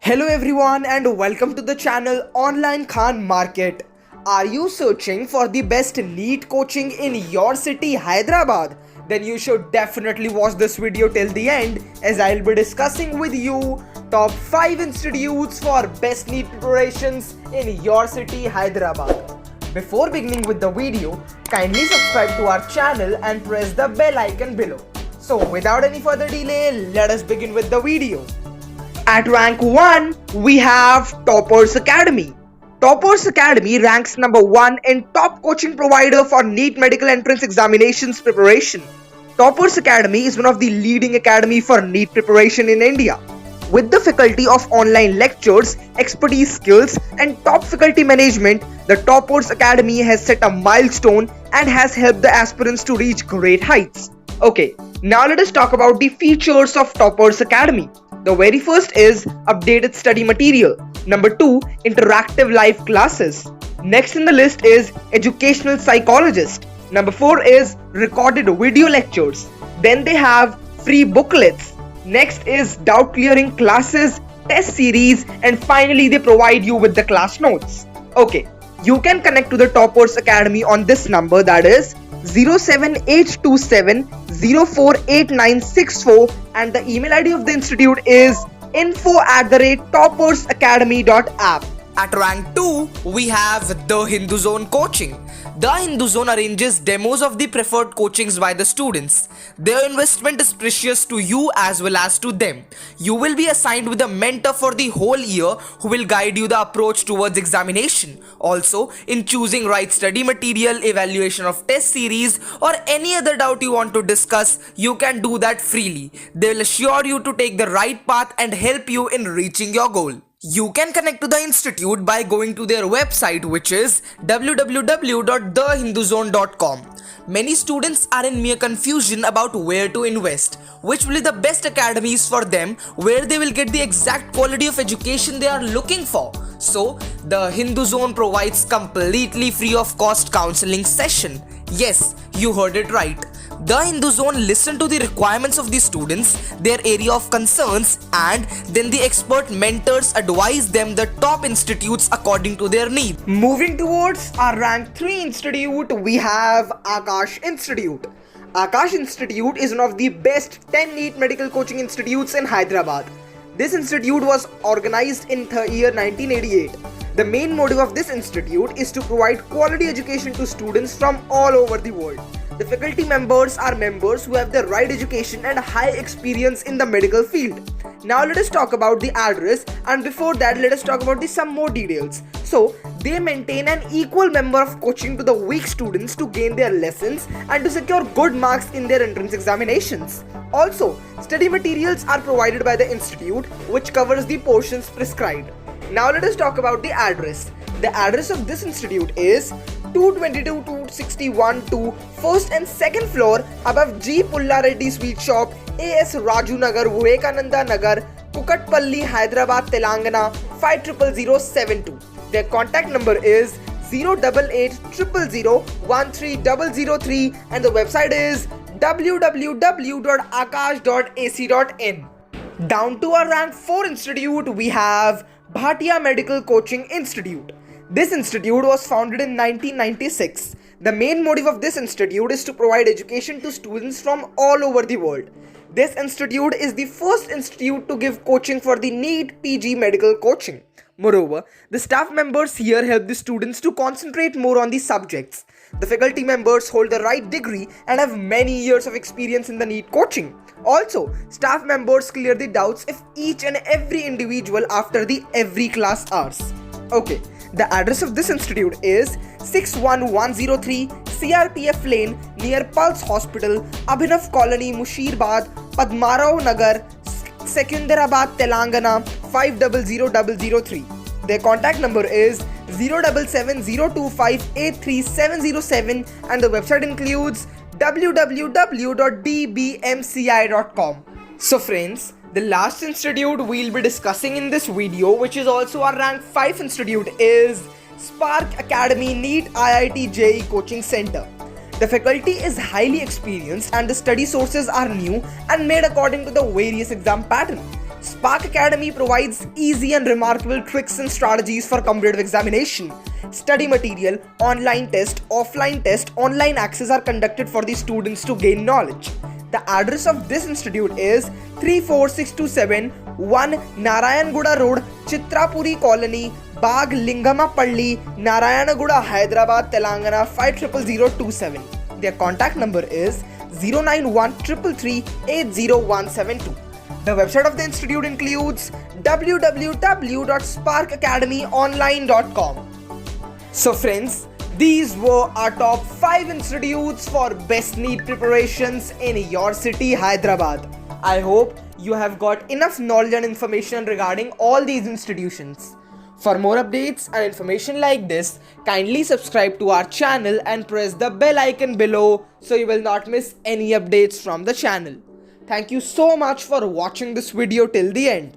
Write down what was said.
Hello everyone and welcome to the channel Online Khan Market. Are you searching for the best NEET coaching in your city Hyderabad? Then you should definitely watch this video till the end as I'll be discussing with you top 5 institutes for best NEET preparations in your city Hyderabad. Before beginning with the video, kindly subscribe to our channel and press the bell icon below. So without any further delay, let us begin with the video. At rank 1, we have Toppers Academy. Toppers Academy ranks number 1 in top coaching provider for NEET medical entrance examinations preparation. Toppers Academy is one of the leading academy for NEET preparation in India. With the faculty of online lectures, expertise skills and top faculty management, the Toppers Academy has set a milestone and has helped the aspirants to reach great heights. Okay, now let us talk about the features of Toppers Academy. The very first is updated study material. Number 2, interactive live classes. Next in the list is educational psychologist. Number 4 is recorded video lectures. Then they have free booklets. Next is doubt clearing classes, test series, and finally they provide you with the class notes. Okay, you can connect to the Toppers Academy on this number, that is 07827 048964, and the email ID of the institute is info@toppersacademy.app. At rank 2, we have the Hindu Zone Coaching. The Hindu Zone arranges demos of the preferred coachings by the students. Their investment is precious to you as well as to them. You will be assigned with a mentor for the whole year who will guide you the approach towards examination. Also, in choosing right study material, evaluation of test series, or any other doubt you want to discuss, you can do that freely. They will assure you to take the right path and help you in reaching your goal. You can connect to the institute by going to their website, which is www.thehinduzone.com. Many students are in mere confusion about where to invest, which will be the best academies for them, where they will get the exact quality of education they are looking for. So, the Hindu Zone provides completely free of cost counseling session. Yes, you heard it right. The Hindu Zone listen to the requirements of the students, their area of concerns, and then the expert mentors advise them the top institutes according to their need. Moving towards our rank 3 institute, we have Akash Institute. Akash Institute is one of the best 10 NEET medical coaching institutes in Hyderabad. This institute was organized in the year 1988. The main motive of this institute is to provide quality education to students from all over the world. The faculty members are members who have the right education and high experience in the medical field. Now let us talk about the address, and before that let us talk about some more details. So, they maintain an equal member of coaching to the weak students to gain their lessons and to secure good marks in their entrance examinations. Also, study materials are provided by the institute which covers the portions prescribed. Now let us talk about the address. The address of this institute is 222-261 to 1st and 2nd floor above G. Pulla Reddy Sweet Shop, AS Raju Nagar, Vivekananda Nagar, Kukatpalli, Hyderabad, Telangana 500072. Their contact number is 08800013003 and the website is www.akash.ac.in. Down to our rank 4 institute, we have Bhatia Medical Coaching Institute. This institute was founded in 1996. The main motive of this institute is to provide education to students from all over the world. This institute is the first institute to give coaching for the NEET PG medical coaching. Moreover, the staff members here help the students to concentrate more on the subjects. The faculty members hold the right degree and have many years of experience in the NEET coaching. Also, staff members clear the doubts of each and every individual after the every class hours. Okay, the address of this institute is 61103 CRPF Lane near Pulse Hospital, Abhinav Colony, Mushirbad, Padmarao Nagar, Secunderabad, Telangana 500003. Their contact number is 07702583707 and the website includes www.dbmci.com. So friends, the last institute we'll be discussing in this video, which is also our rank 5 institute, is Spark Academy NEET IIT JEE Coaching Center. The faculty is highly experienced and the study sources are new and made according to the various exam pattern. Spark Academy provides easy and remarkable tricks and strategies for competitive examination. Study material, online test, offline test, online access are conducted for the students to gain knowledge. The address of this institute is 34627 1 Narayanguda Road, Chitrapuri Colony, Bagh Lingamapalli, Narayanaguda, Hyderabad, Telangana 500027. Their contact number is 091 333 The website of the institute includes www.sparkacademyonline.com. So friends, these were our top 5 institutes for best NEET preparations in your city, Hyderabad. I hope you have got enough knowledge and information regarding all these institutions. For more updates and information like this, kindly subscribe to our channel and press the bell icon below so you will not miss any updates from the channel. Thank you so much for watching this video till the end.